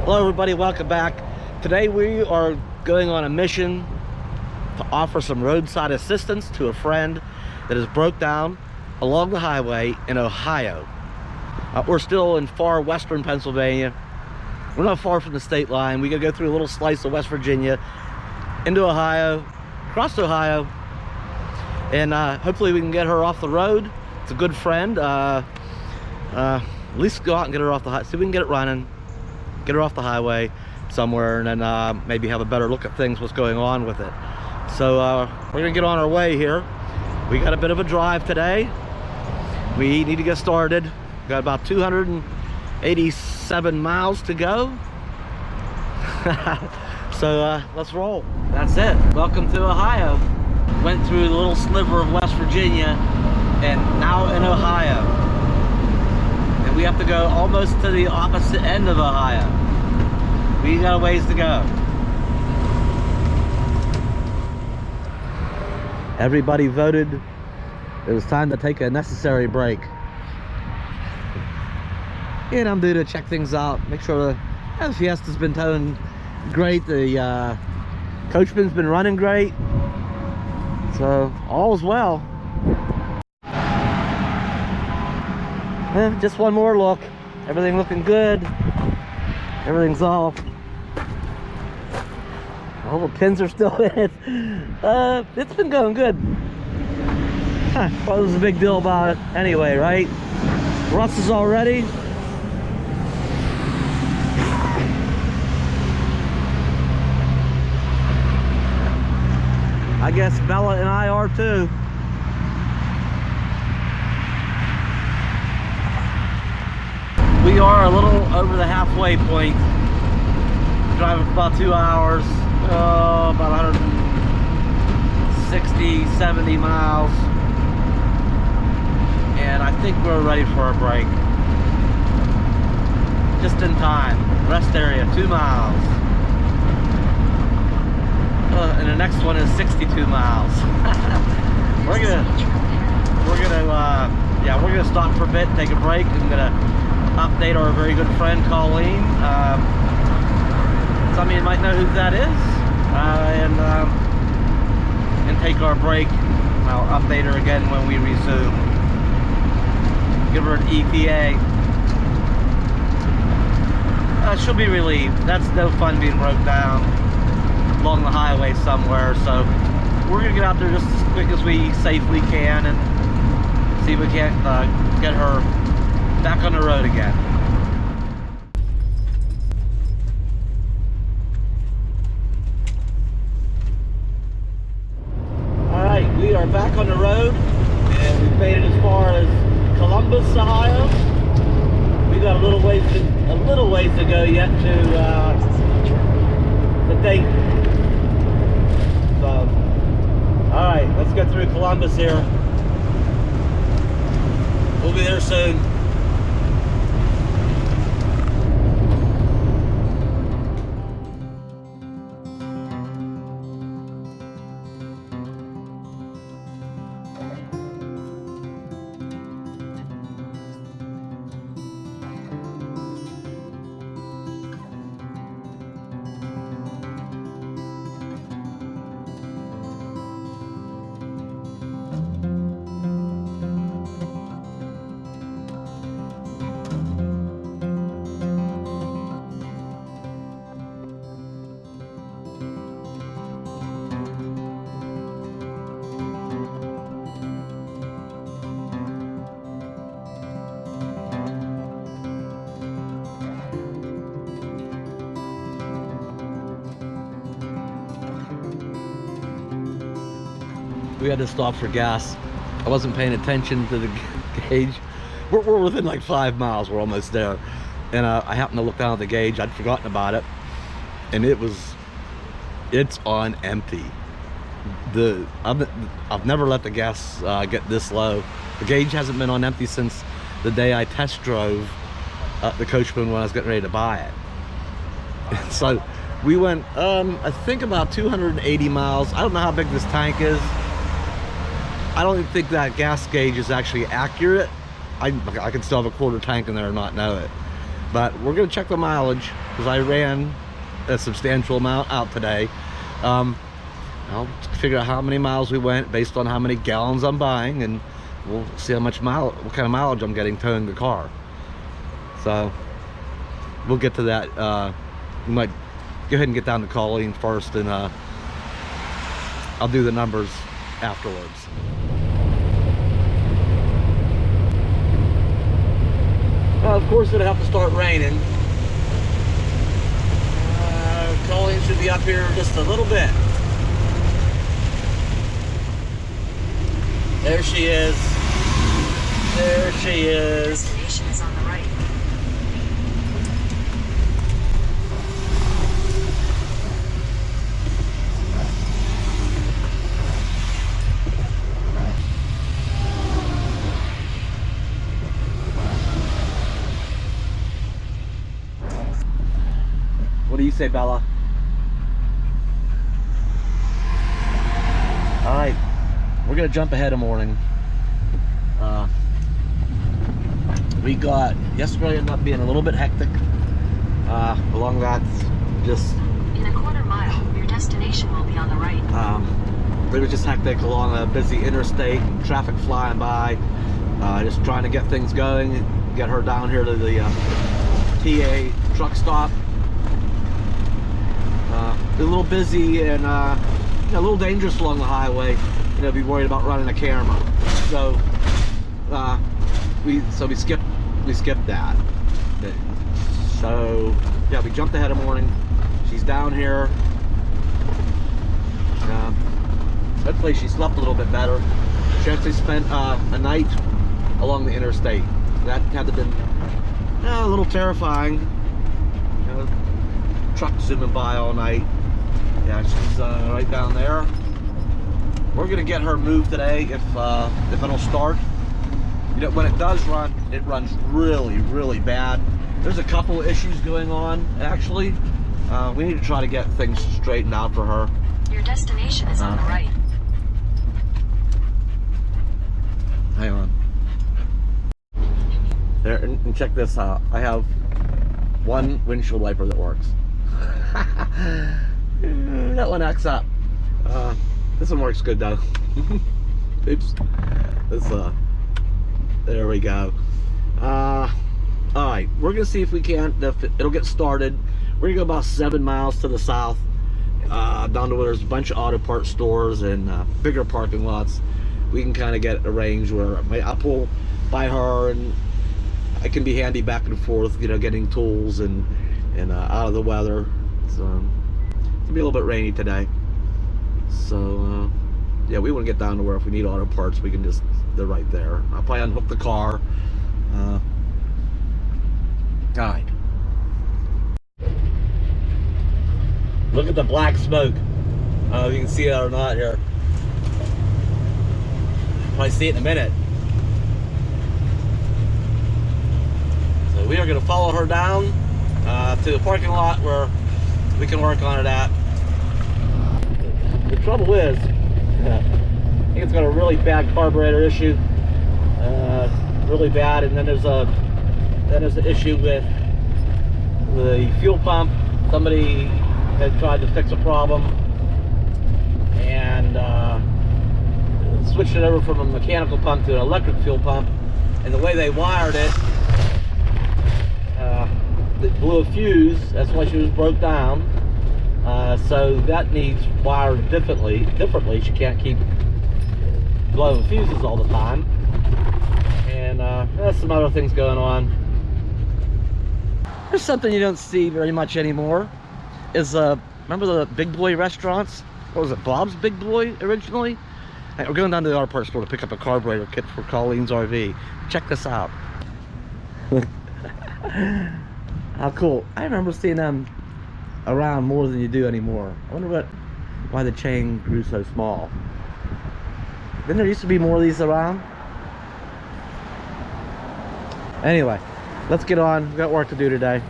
Hello everybody, welcome back. Today we are going on a mission to offer some roadside assistance to a friend that is broke down along the highway in Ohio. We're still in far western Pennsylvania. We're not far from the state line. We gotta go through a little slice of West Virginia into Ohio, across Ohio, and hopefully we can get her off the road. It's a good friend. At least go out and get her off the highway, see if we can get it running, get her off the highway somewhere, and then maybe have a better look at things, what's going on with it. So we're gonna get on our way here. We got a bit of a drive today. We need to get started. Got about 287 miles to go. So let's roll. That's it. Welcome to Ohio. Went through a little sliver of West Virginia and now in Ohio. And we have to go almost to the opposite end of Ohio. We got a ways to go. Everybody voted it was time to take a necessary break. And I'm due to check things out, make sure the Fiesta's been towing great, the coachman's been running great, so all's well. Just one more look. Everything looking good. Everything's all. All the pins are still in it. It's been going good. Well, there's a big deal about it anyway, right? Russ is all ready. I guess Bella and I are too. We are a little over the halfway point. Driving for about 2 hours, about 160, 70 miles. And I think we're ready for a break. Just in time. Rest area, 2 miles. And the next one is 62 miles. we're gonna stop for a bit, take a break. I'm gonna update our very good friend Colleen. Some of you might know who that is, and take our break. I'll update her again when we resume. Give her an EPA. She'll be relieved. That's no fun being broke down along the highway somewhere, so we're gonna get out there just as quick as we safely can and see if we can't get her back on the road again. Alright, we are back on the road and we've made it as far as Columbus, Ohio. We got a little ways to go yet to the date. So, alright, let's get through Columbus here. We'll be there soon. We had to stop for gas. I wasn't paying attention to the gauge. We're within like 5 miles. We're almost there. And I happened to look down at the gauge. I'd forgotten about it. And it's on empty. I've never let the gas get this low. The gauge hasn't been on empty since the day I test drove the Coachman when I was getting ready to buy it. And so we went, I think about 280 miles. I don't know how big this tank is. I don't even think that gas gauge is actually accurate. I can still have a quarter tank in there and not know it. But we're gonna check the mileage because I ran a substantial amount out today. I'll figure out how many miles we went based on how many gallons I'm buying, and we'll see how much what kind of mileage I'm getting towing the car. So we'll get to that. We might go ahead and get down to Colleen first, and I'll do the numbers afterwards. Well, of course it'll have to start raining. Colleen should be up here just a little bit. There she is. There she is. Destination is on the right. What do you say, Bella? All right. We're gonna jump ahead a morning. We got yesterday ended up being a little bit hectic. Along that, just in a quarter mile, your destination will be on the right. It was just hectic along a busy interstate, traffic flying by. Just trying to get things going, get her down here to the TA truck stop. A little busy and a little dangerous along the highway. Be worried about running a camera, so we skipped that. So yeah, we jumped ahead of morning. She's down here. Hopefully she slept a little bit better. She actually spent a night along the interstate. That had to have been a little terrifying. Truck zooming by all night. Yeah, she's right down there. We're gonna get her moved today if it'll start. When it does run, it runs really, really bad. There's a couple of issues going on actually. We need to try to get things straightened out for her. Your destination is on the right. Hang on. There, and check this out. I have one windshield wiper that works. That one acts up. This one works good though. Oops. This there we go. Alright, we're gonna see if we can, it'll get started. We're gonna go about 7 miles to the south, down to where there's a bunch of auto parts stores and bigger parking lots. We can kind of get arranged where I'll pull by her and I can be handy back and forth, getting tools and out of the weather. So it's gonna be a little bit rainy today. So yeah, we want to get down to where if we need auto parts, we can they're right there. I'll probably unhook the car. Alright. Look at the black smoke. I don't know if you can see that or not here. Probably see it in a minute. So we are going to follow her down to the parking lot where we can work on it at. The trouble is, I think it's got a really bad carburetor issue, really bad, and then there's an issue with the fuel pump. Somebody had tried to fix a problem and switched it over from a mechanical pump to an electric fuel pump, and the way they wired it, it blew a fuse. That's why she was broke down. So that needs wired differently. She can't keep blowing fuses all the time. And there's some other things going on. There's something you don't see very much anymore. Is remember the Big Boy restaurants? What was it, Bob's Big Boy originally? Hey, we're going down to the auto parts store to pick up a carburetor kit for Colleen's RV. Check this out. How cool. I remember seeing them around more than you do anymore. I wonder why the chain grew so small. Didn't there used to be more of these around? Anyway, let's get on. We've got work to do today.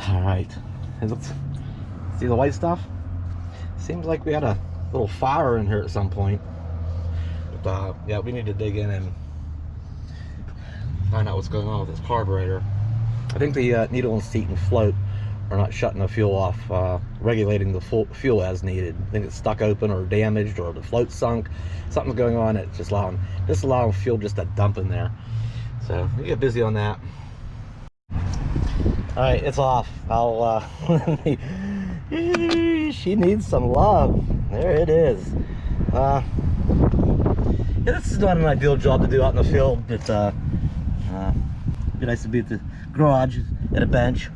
Alright. Let's see the white stuff. Seems like we had a little fire in here at some point. But yeah, we need to dig in and find out what's going on with this carburetor. I think the needle and seat and float are not shutting the fuel off, regulating the fuel as needed. I think it's stuck open or damaged, or the float sunk. Something's going on. It's just allowing fuel just to dump in there. So we get busy on that. All right, it's off. I'll she needs some love. There it is. Yeah, this is not an ideal job to do out in the field, but it'd be nice to be at the garage at a bench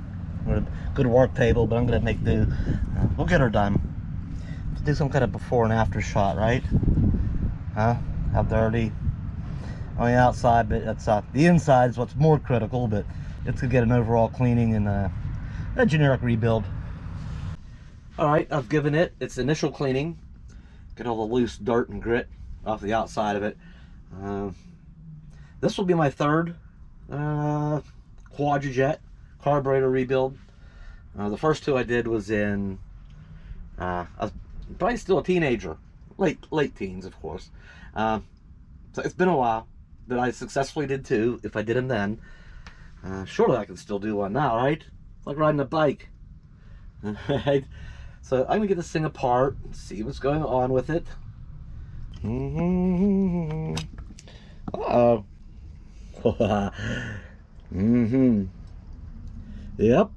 with a good work table, but I'm gonna make do. We'll get her done. Let's do some kind of before and after shot, right? How dirty on the outside, but that's the inside is what's more critical, but it's gonna get an overall cleaning and a generic rebuild. All right, I've given it its initial cleaning. Get all the loose dirt and grit off the outside of it. This will be my third Quadrajet carburetor rebuild. The first two I did was in, I was probably still a teenager, late teens, of course. So it's been a while, but I successfully did two. If I did them then, surely I can still do one now, right? It's like riding a bike. Right? So I'm gonna get this thing apart and see what's going on with it. Uh-oh. Yep.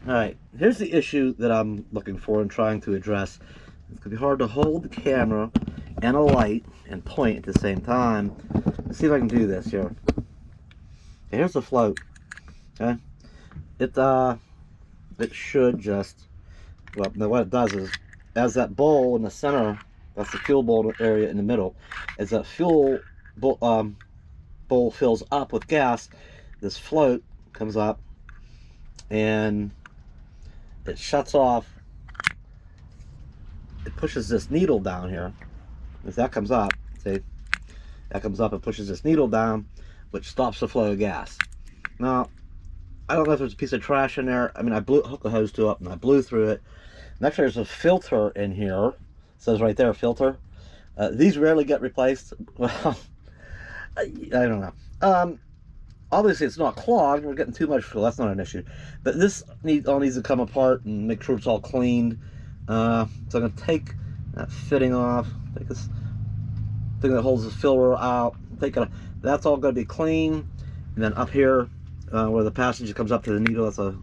Alright, here's the issue that I'm looking for and trying to address. It's gonna be hard to hold the camera and a light and point at the same time. Let's see if I can do this here. Okay, here's the float. Okay. It should just, well, now what it does is, as that bowl in the center, that's the fuel bowl area in the middle, as that fuel bowl fills up with gas, this float comes up and it shuts off. It pushes this needle down here. If that comes up, see, that comes up and pushes this needle down, which stops the flow of gas. Now, I don't know if there's a piece of trash in there. I mean, I hooked the hose to it and I blew through it. Next, there's a filter in here. It says right there, filter. These rarely get replaced. Well, I don't know. Obviously, it's not clogged. We're getting too much fuel. That's not an issue. But this all needs to come apart and make sure it's all cleaned. So I'm going to take that fitting off. Take this thing that holds the filler out. That's all going to be clean. And then up here, where the passage comes up to the needle, that's a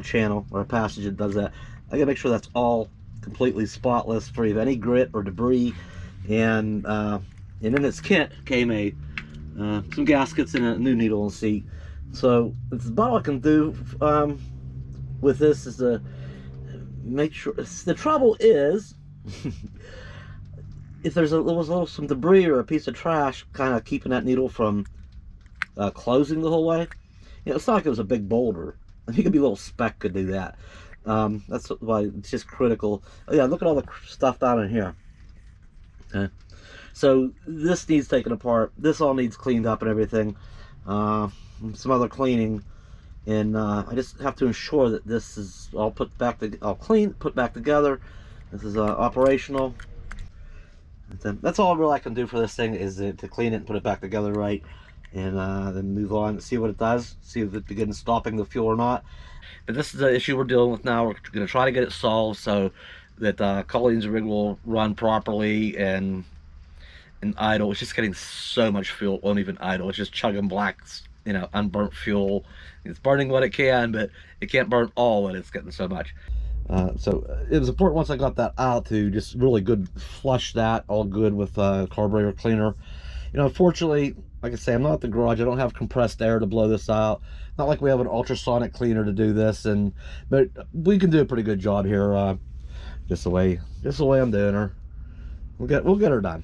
channel or a passage that does that. I gotta make sure that's all completely spotless, free of any grit or debris. And in this kit came some gaskets and a new needle and seat. So it's about all I can do with this is to make sure. The trouble is, if there was some debris or a piece of trash kind of keeping that needle from closing the whole way. You know, it's not like it was a big boulder. I think it'd be a little speck could do that. That's why it's just critical. Oh, yeah, look at all the stuff down in here. Okay. So this needs taken apart. This all needs cleaned up and everything. Some other cleaning, and I just have to ensure that this is all put back together. This is operational. That's all really I can do for this thing is to clean it and put it back together right. And then move on and see what it does, see if it begins stopping the fuel or not. But this is the issue we're dealing with now. We're going to try to get it solved so that Colleen's rig will run properly and idle. It's just getting so much fuel. It won't even idle. It's just chugging black, you know, unburnt fuel. It's burning what it can, but it can't burn all when it's getting so much. So it was important once I got that out to just really good flush that all good with carburetor cleaner. You know, unfortunately, like I say, I'm not at the garage. I don't have compressed air to blow this out. Not like we have an ultrasonic cleaner to do this, but we can do a pretty good job here. Just the way I'm doing her. We'll get her done.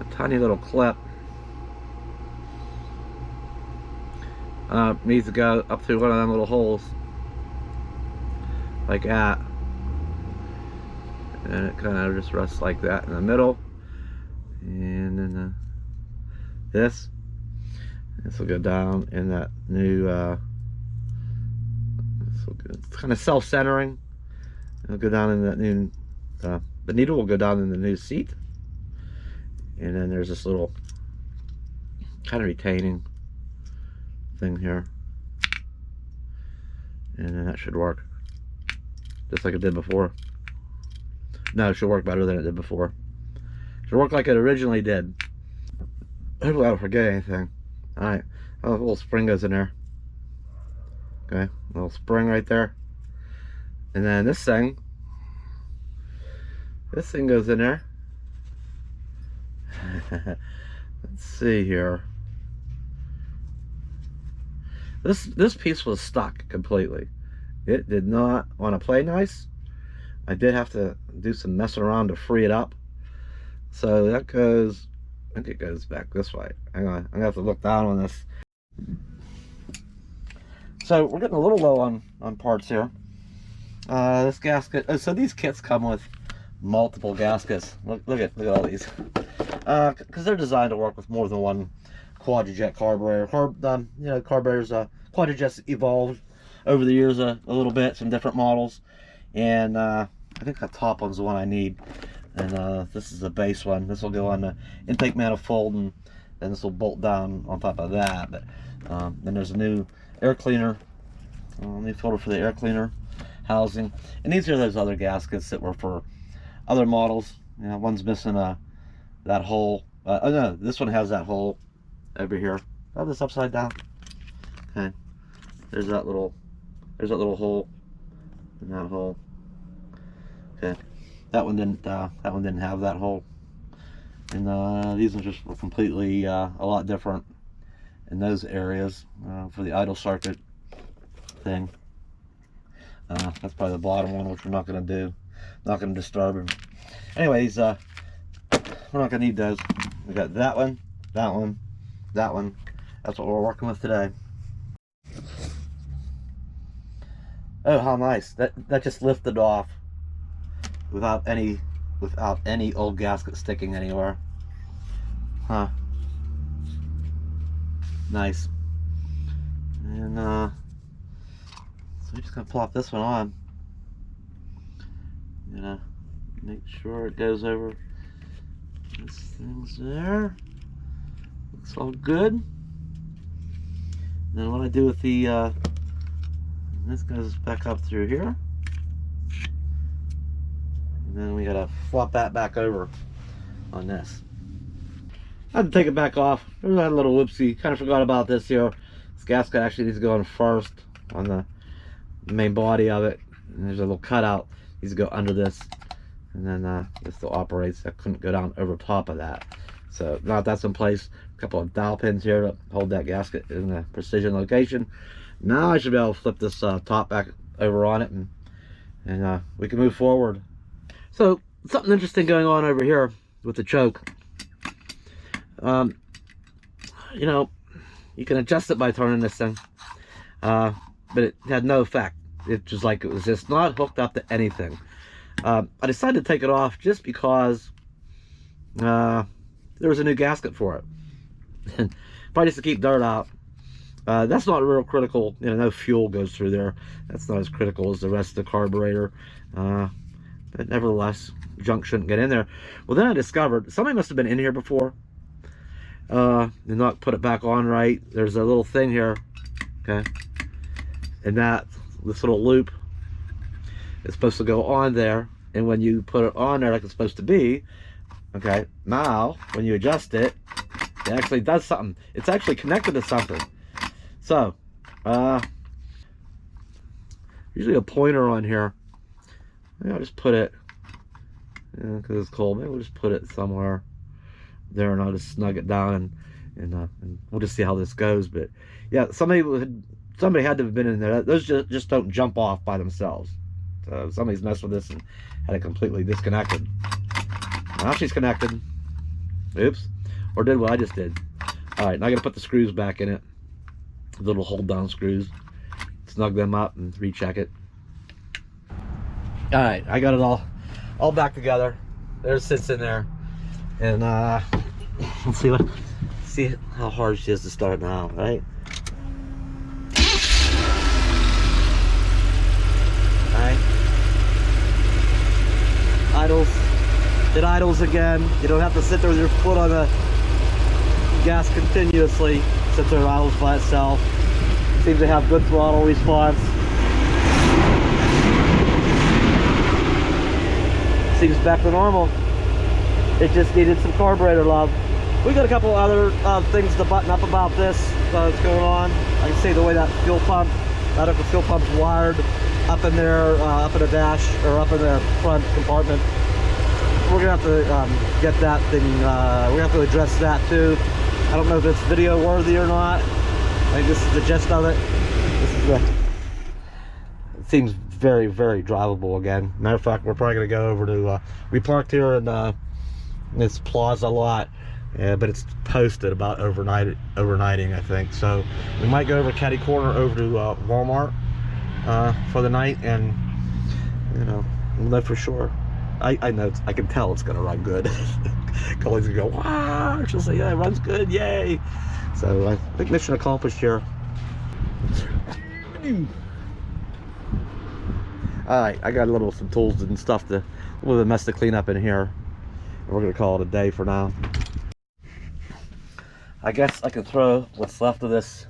A tiny little clip needs to go up through one of them little holes, like that, and it kind of just rests like that in the middle. And then this will go down in that new it's kind of self-centering. It'll go down in that new the needle will go down in the new seat, and then there's this little kind of retaining thing here. And then that should work. Just like it did before. No, it should work better than it did before. Should work like it originally did. Hopefully I don't forget anything. Alright. Oh, a little spring goes in there. Okay, a little spring right there. And then this thing goes in there. Let's see here. This piece was stuck completely. It did not want to play nice. I did have to do some messing around to free it up. So that goes, I think it goes back this way. Hang on, I'm gonna have to look down on this. So we're getting a little low on parts here. This gasket, so these kits come with multiple gaskets. Look at all these. Because they're designed to work with more than one quadrajet carburetor. You know, carburetors, quadrajets evolved over the years a little bit, some different models. And I think the top one's the one I need. And this is the base one. This will go on the intake manifold, and then this will bolt down on top of that. But then there's a new air cleaner, new filter for the air cleaner housing. And these are those other gaskets that were for other models. You know, one's missing that hole. Oh no, this one has that hole over here. Oh, this upside down. Okay, there's that little hole, and that hole. Okay, that one didn't have that hole. And these ones just were completely a lot different in those areas for the idle circuit thing. That's probably the bottom one, which we're not going to do. Not going to disturb them. Anyways, we're not going to need those. We got that one, that one, that one. That's what we're working with today. Oh, how nice! That just lifted off without any old gasket sticking anywhere. Huh? Nice. And so we're just gonna plop this one on. Make sure it goes over these things there. Looks all good. Then what I do with the this goes back up through here. And then we gotta flop that back over on this. I had to take it back off. There's that little whoopsie. Kind of forgot about this here. This gasket actually needs to go on first on the main body of it. And there's a little cutout. Needs to go under this. And then this still operates. I couldn't go down over top of that. So now that's in place. A couple of dowel pins here to hold that gasket in the precision location. Now I should be able to flip this top back over on it, and we can move forward. So something interesting going on over here with the choke. You know, you can adjust it by turning this thing, but it had no effect. It just like it was just not hooked up to anything. I decided to take it off just because there was a new gasket for it. Probably just to keep dirt out. That's not real critical. You know, no fuel goes through there. That's not as critical as the rest of the carburetor. But nevertheless, junk shouldn't get in there. Well, then I discovered somebody must have been in here before and not put it back on right. There's a little thing here, okay, and this little loop is supposed to go on there. And when you put it on there like it's supposed to be, okay, now when you adjust it, it actually does something. It's actually connected to something. So, usually a pointer on here. Maybe I'll just put it, because it's cold. Maybe we'll just put it somewhere there, and I'll just snug it down, and we'll just see how this goes. But yeah, somebody had to have been in there. Those just don't jump off by themselves. So somebody's messed with this and had it completely disconnected. Now she's connected. Oops. Or did what I just did. All right, now I gotta put the screws back in it. Little hold down screws. Snug them up and recheck it. All right, I got it all back together. There it sits in there, and let's see how hard she is to start now, right? All right. Idles. It idles again. You don't have to sit there with your foot on the gas continuously. Sit there, idles by itself. Seems to have good throttle response. Seems back to normal. It just needed some carburetor love. We got a couple other things to button up about this that's going on. I can see the way that fuel pump, that fuel pump's wired up in there, up in the dash, or up in the front compartment. We're gonna have to get that thing, we're gonna have to address that too. I don't know if it's video worthy or not. I think this is the gist of it. This is it seems very, very drivable again. Matter of fact, we're probably gonna go over to, we parked here in this plaza lot, but it's posted about overnighting, I think. So we might go over Caddy Corner over to Walmart for the night, and you know, we'll know for sure. I know, I can tell it's gonna run good. Colleen's gonna go, wow, she'll say, yeah, it runs good, yay. So I think mission accomplished here. Alright, I got some tools and stuff a little bit of mess to clean up in here. We're gonna call it a day for now. I guess I can throw what's left of this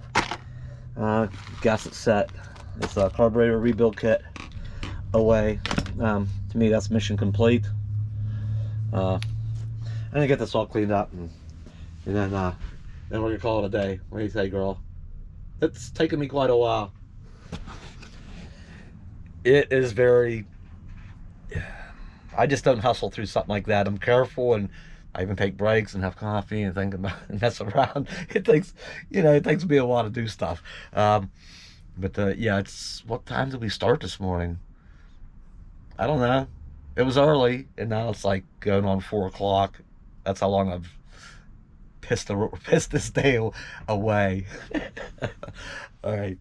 gasket set, this carburetor rebuild kit, away. To me, that's mission complete. I'm gonna get this all cleaned up, and then we're gonna call it a day. What do you say, girl? It's taken me quite a while. It is very, I just don't hustle through something like that. I'm careful, and I even take breaks and have coffee and think about and mess around. It takes, you know, it takes me a while to do stuff. But yeah, it's, what time did we start this morning? I don't know. It was early, and now it's like going on 4 o'clock. That's how long I've pissed this day away. All right.